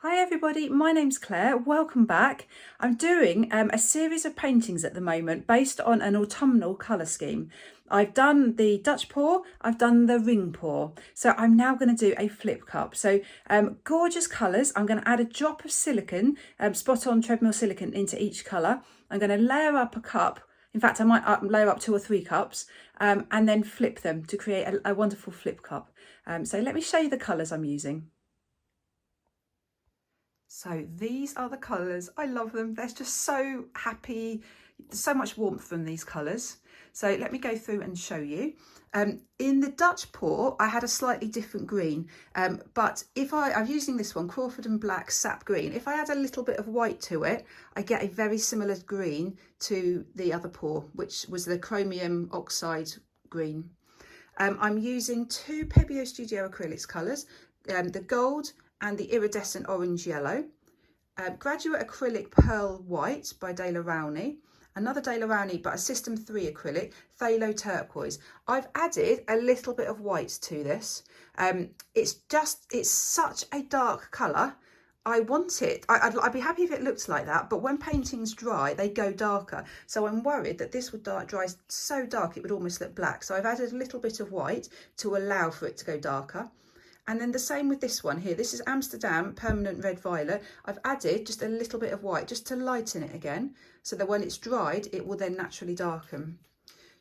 Hi everybody, my name's Claire, welcome back. I'm doing a series of paintings at the moment based on an autumnal colour scheme. I've done the Dutch pour, I've done the ring pour, so I'm now going to do a flip cup. So gorgeous colours. I'm going to add a drop of silicone, Spot On Treadmill Silicone into each colour. I'm going to layer up a cup. In fact, I might layer up 2 or 3 cups and then flip them to create a wonderful flip cup. So let me show you the colours I'm using. So these are the colours. I love them. They're just so happy. So much warmth from these colours. So let me go through and show you. In the Dutch pour, I had a slightly different green, but if I'm using this one, Crawford and Black Sap Green. If I add a little bit of white to it, I get a very similar green to the other pour, which was the chromium oxide green. I'm using 2 Pebeo Studio acrylics colours, the gold and the iridescent orange yellow, graduate acrylic pearl white by De La Rowney, another De La Rowney but a system 3 acrylic, phthalo turquoise. I've added a little bit of white to this. It's such a dark colour. I want it, I'd be happy if it looked like that, but when paintings dry, they go darker. So I'm worried that this would dry so dark it would almost look black. So I've added a little bit of white to allow for it to go darker. And then the same with this one here. This is Amsterdam Permanent Red Violet. I've added just a little bit of white just to lighten it again, so that when it's dried, it will then naturally darken.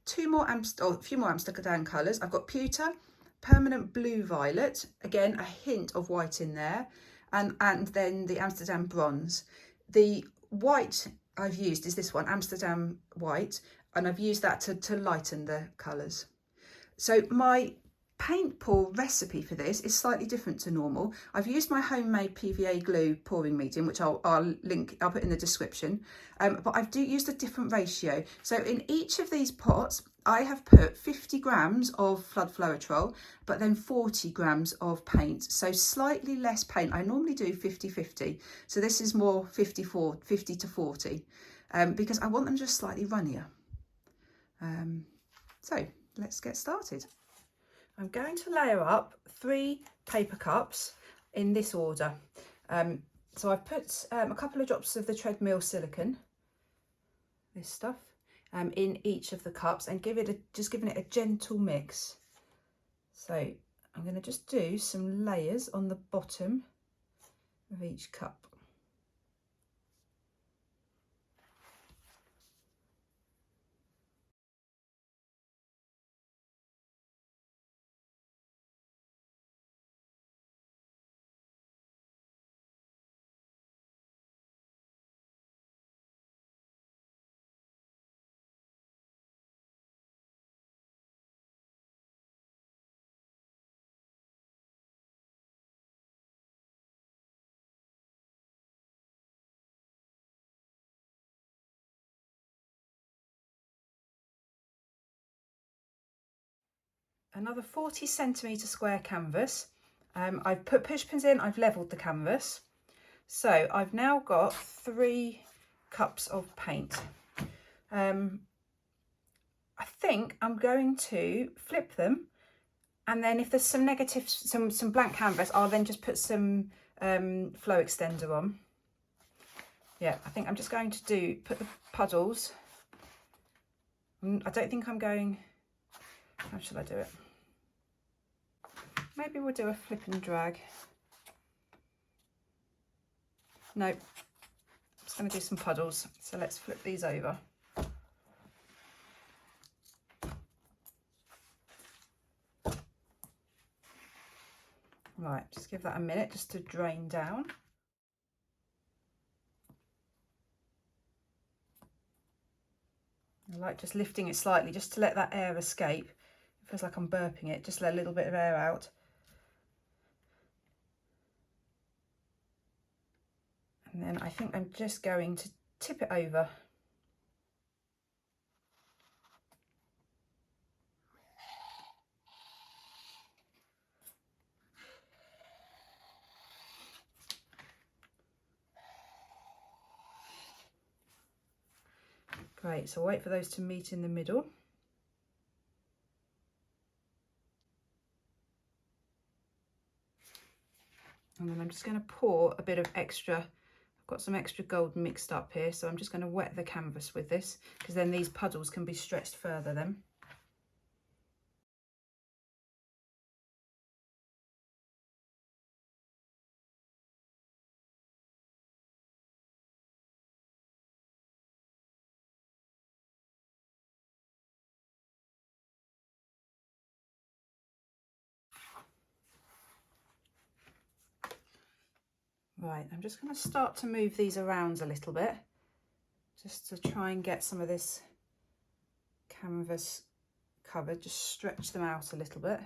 A few more Amsterdam colours. I've got Pewter, Permanent Blue Violet. Again, a hint of white in there. And then the Amsterdam Bronze. The white I've used is this one, Amsterdam White, and I've used that to lighten the colours. So my paint pour recipe for this is slightly different to normal. I've used my homemade PVA glue pouring medium, which I'll put in the description, but I've used a different ratio. So in each of these pots I have put 50 grams of Flood Floetrol, but then 40 grams of paint, so slightly less paint. I normally do 50-50, so this is more 50 to 40, because I want them just slightly runnier. So let's get started. I'm going to layer up 3 paper cups in this order. So I've put a couple of drops of the treadmill silicone, this stuff, in each of the cups, and just giving it a gentle mix. So I'm going to just do some layers on the bottom of each cup. Another 40 centimetre square canvas. I've put push pins in, I've levelled the canvas. So I've now got 3 cups of paint. I think I'm going to flip them, and then if there's some blank canvas, I'll then just put some flow extender on. Yeah, I think I'm just going to put the puddles. I don't think I'm going, how shall I do it? Maybe we'll do a flip and drag. No, I'm just going to do some puddles. So let's flip these over. Right, just give that a minute just to drain down. I like just lifting it slightly just to let that air escape. It feels like I'm burping it, just let a little bit of air out. And then I think I'm just going to tip it over. Great, so wait for those to meet in the middle. And then I'm just going to pour a bit of extra, I've got some extra gold mixed up here, so I'm just going to wet the canvas with this, because then these puddles can be stretched further then. Right, I'm just going to start to move these around a little bit, just to try and get some of this canvas covered, just stretch them out a little bit.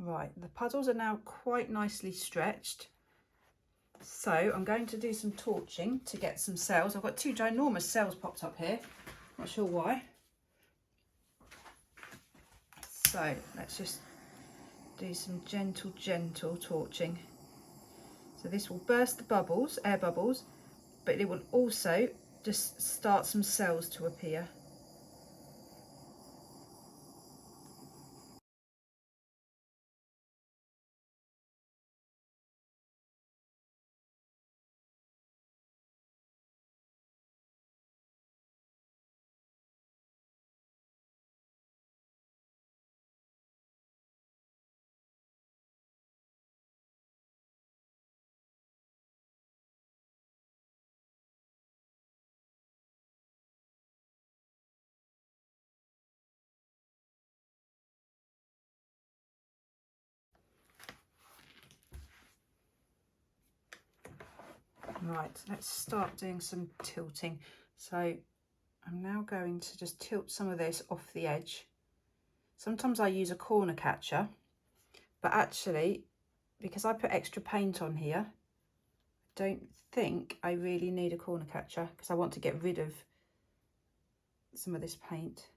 Right, the puddles are now quite nicely stretched. So I'm going to do some torching to get some cells. I've got two ginormous cells popped up here. Not sure why. So let's just do some gentle torching. So this will burst the bubbles, air bubbles, but it will also just start some cells to appear. Right, let's start doing some tilting. So I'm now going to just tilt some of this off the edge. Sometimes I use a corner catcher, but actually, because I put extra paint on here, I don't think I really need a corner catcher, because I want to get rid of some of this paint.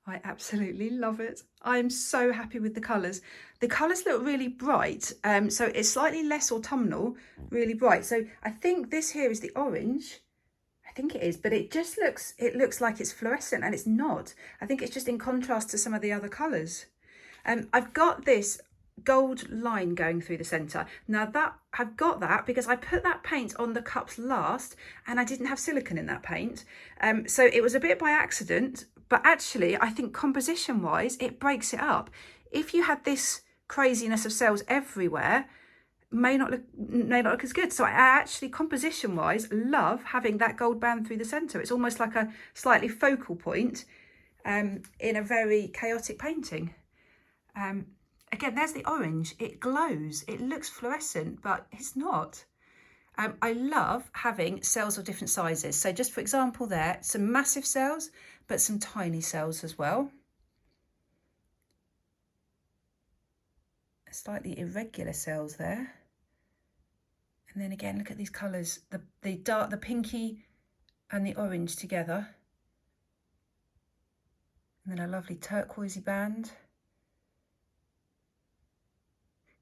I absolutely love it. I'm so happy with the colours. The colours look really bright, so it's slightly less autumnal, really bright. So I think this here is the orange. I think it is, but it just looks, it looks like it's fluorescent, and it's not. I think it's just in contrast to some of the other colours. I've got this gold line going through the centre. Now that I've got that because I put that paint on the cups last and I didn't have silicone in that paint. So it was a bit by accident, but actually I think composition wise, it breaks it up. If you had this craziness of cells everywhere, may not look as good. So I actually, composition wise, love having that gold band through the centre. It's almost like a slightly focal point in a very chaotic painting. Again, there's the orange. It glows. It looks fluorescent, but it's not. I love having cells of different sizes. So just for example there, some massive cells, but some tiny cells as well. Slightly irregular cells there. And then again, look at these colours, the dark, the pinky and the orange together. And then a lovely turquoisey band.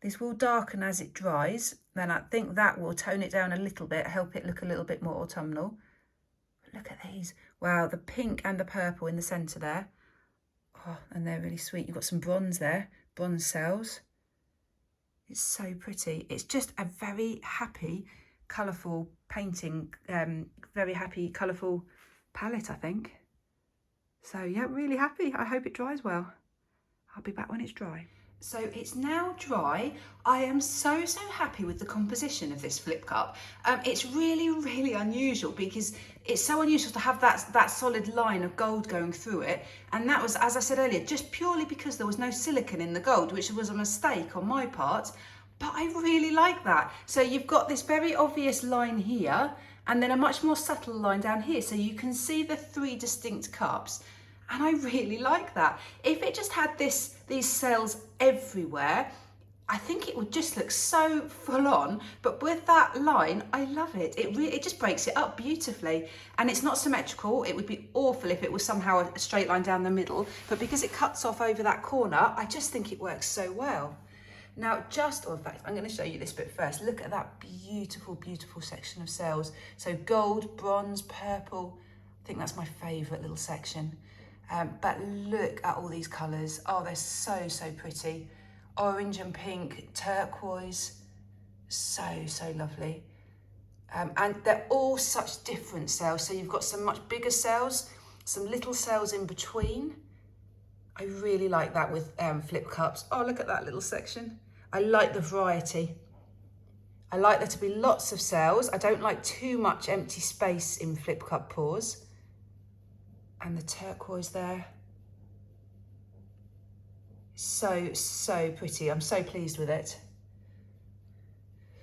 This will darken as it dries, then I think that will tone it down a little bit, help it look a little bit more autumnal. But look at these. Wow, the pink and the purple in the centre there. Oh, and they're really sweet. You've got some bronze there, bronze cells. It's so pretty. It's just a very happy, colourful painting, very happy, colourful palette, I think. So yeah, really happy. I hope it dries well. I'll be back when it's dry. So it's now dry. I am so happy with the composition of this flip cup. It's really unusual because it's so unusual to have that solid line of gold going through it. And that was, as I said earlier, just purely because there was no silicone in the gold, which was a mistake on my part. But I really like that. So you've got this very obvious line here and then a much more subtle line down here. So you can see the three distinct cups. And I really like that. If it just had these cells everywhere, I think it would just look so full on. But with that line, I love it. It just breaks it up beautifully. And it's not symmetrical. It would be awful if it was somehow a straight line down the middle. But because it cuts off over that corner, I just think it works so well. Now, in fact, I'm going to show you this bit first. Look at that beautiful section of cells. So gold, bronze, purple. I think that's my favourite little section. But look at all these colours. Oh, they're so pretty. Orange and pink, turquoise, so lovely. And they're all such different cells. So you've got some much bigger cells, some little cells in between. I really like that with flip cups. Oh, look at that little section. I like the variety. I like there to be lots of cells. I don't like too much empty space in flip cup pours. And the turquoise there. So pretty. I'm so pleased with it.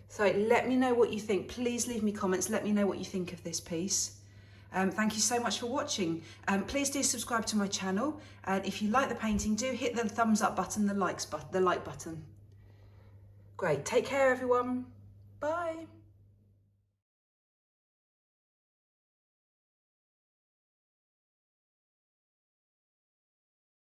So let me know what you think. Please leave me comments. Let me know what you think of this piece. Thank you so much for watching. Please do subscribe to my channel. And if you like the painting, do hit the thumbs up button, the like button. Great. Take care, everyone. Bye.